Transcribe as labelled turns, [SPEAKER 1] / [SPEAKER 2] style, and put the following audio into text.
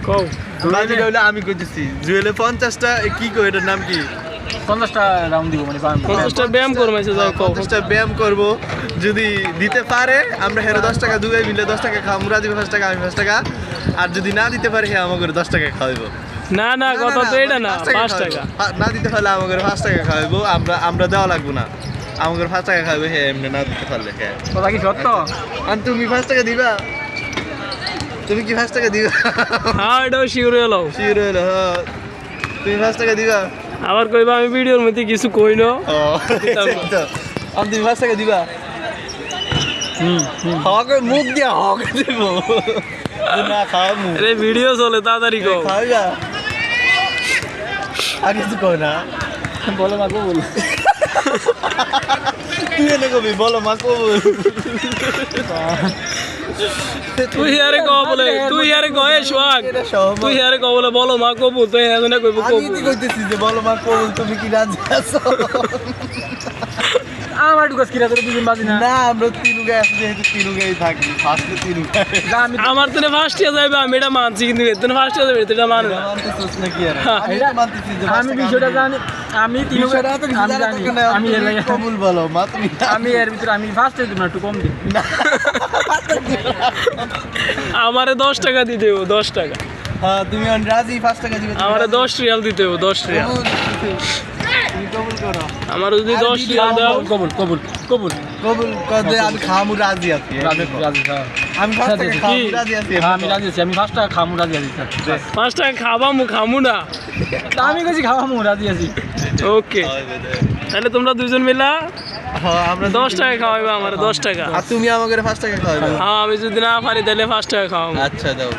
[SPEAKER 1] কও
[SPEAKER 2] বাজি হইলে আমি কইতেছি জুয়েলে 50টা কি কই এটার নাম কি
[SPEAKER 3] 50টা রাউন্ড দিব মানে
[SPEAKER 1] 50টা ব্যায়াম করমাইছে যাও কও
[SPEAKER 2] 50টা ব্যায়াম করব যদি দিতে পারে আমরা হেরে 10 টাকা দুই মিলে 10 টাকা খাওয়া মুরা দিবে 5 টাকা আমি 5 টাকা আর যদি না দিতে পারে হে আমাকে 10 টাকা খাওয়াইবো
[SPEAKER 1] না না কথা তো এটা না 5 টাকা
[SPEAKER 2] না দিতে পারলে আমাকে 5 টাকা খাওয়াইবো আমরা দেওয়া লাগবো না আমাকে 5 টাকা খাওয়াইবো হে এমনি না দিতে পারলে হে
[SPEAKER 3] কথা কি সত্য
[SPEAKER 2] আর তুমি 5 টাকা দিবা তুমি কি 5 টাকা দিবা
[SPEAKER 1] হ্যাঁ এটাও শিওর হলো
[SPEAKER 2] শিওর হইলো হ্যাঁ। তুমি 5 টাকা দিবা
[SPEAKER 1] আবার কইবা আমি ভিডিওর মধ্যে কিছু কই না
[SPEAKER 2] ও আর তুমি 5 টাকা দিবা হক মুখ দিয়া হক দিব না খাও মুখ
[SPEAKER 1] আরে ভিডিও চলে তাড়াতাড়ি কও
[SPEAKER 2] খাওয়া আর কিছু কই না
[SPEAKER 3] বলো মাগো বল
[SPEAKER 2] তুই এনে কবি বলো মা কবুল
[SPEAKER 1] তুই আরে কও বলে তুই আরে কয়ে সোহাগ
[SPEAKER 2] এটা সহজ
[SPEAKER 1] তুই আরে কও বলে বলো মা কবু তুই এখন কইব
[SPEAKER 2] আমি
[SPEAKER 1] কবু
[SPEAKER 2] কি কইতেছি যে বলো মা কবুল তুমি কি রাজি আছো
[SPEAKER 3] আমার ডুকাস কিরা করে দুদিন বাজি না
[SPEAKER 2] না আমরা তিনুগায় আছি যেহেতু তিনুগায় থাকি ফার্স্টে তিনুগায়
[SPEAKER 3] আমি
[SPEAKER 1] আমার তো ফার্স্ট ইয়ার যাইবে আমি এটা মানছি কিন্তু এত ফার্স্ট ইয়ার যাইবে এটা মানে না
[SPEAKER 2] মানতেছিস নাকি আর
[SPEAKER 1] হ্যাঁ,
[SPEAKER 2] আমি তো মানতেছি যে
[SPEAKER 3] আমি বিষয়টা জানি আমি তিন
[SPEAKER 2] বিষয়টা তো কিছু
[SPEAKER 3] আমি
[SPEAKER 2] জানা
[SPEAKER 3] জানি
[SPEAKER 2] দরকার নাই,
[SPEAKER 3] আমি এর লাগে
[SPEAKER 2] কবুল বলো মা তুমি
[SPEAKER 3] আমি এর ভিতরে আমি ফার্স্ট দিব না একটু কম দিই
[SPEAKER 1] আমারে 10 টাকা দিতে হবে 10 টাকা
[SPEAKER 2] হ্যাঁ তুমি রাজি 5 টাকা দিবে তুমি
[SPEAKER 1] আমারে
[SPEAKER 2] রাজি?
[SPEAKER 1] 10 রিয়াল দিতে হবে 10 রিয়াল
[SPEAKER 2] কবুল, তুমি কবুল করো
[SPEAKER 1] আমার যদি 10 রিয়াল দাও
[SPEAKER 3] কবুল কবুল কবুল
[SPEAKER 2] কবুল করে আমি খামু রাজি আছি
[SPEAKER 3] রাজি রাজি হ্যাঁ
[SPEAKER 2] আমি ফার্স্ট টাকা
[SPEAKER 1] কি?
[SPEAKER 2] খামু রাজি আছি
[SPEAKER 3] হ্যাঁ, আমি রাজি আছি আমি ফার্স্ট টাকা খামু রাজি আছি
[SPEAKER 1] 5 টাকা খাবা মু খামু না
[SPEAKER 3] আমি কাছে খাওয়ামু রাজি আছি
[SPEAKER 1] ওকে তাহলে তোমরা দুজন মিলা
[SPEAKER 2] হ্যাঁ আমরা
[SPEAKER 1] 10 টাকা খাওয়াইবা আমারে 10 টাকা
[SPEAKER 2] আর তুমি আমাকে 5 টাকা খাওয়াবে
[SPEAKER 1] হ্যাঁ আমি যদি না পারি তাহলে 5 টাকা খাওয়াবো
[SPEAKER 2] আচ্ছা দাও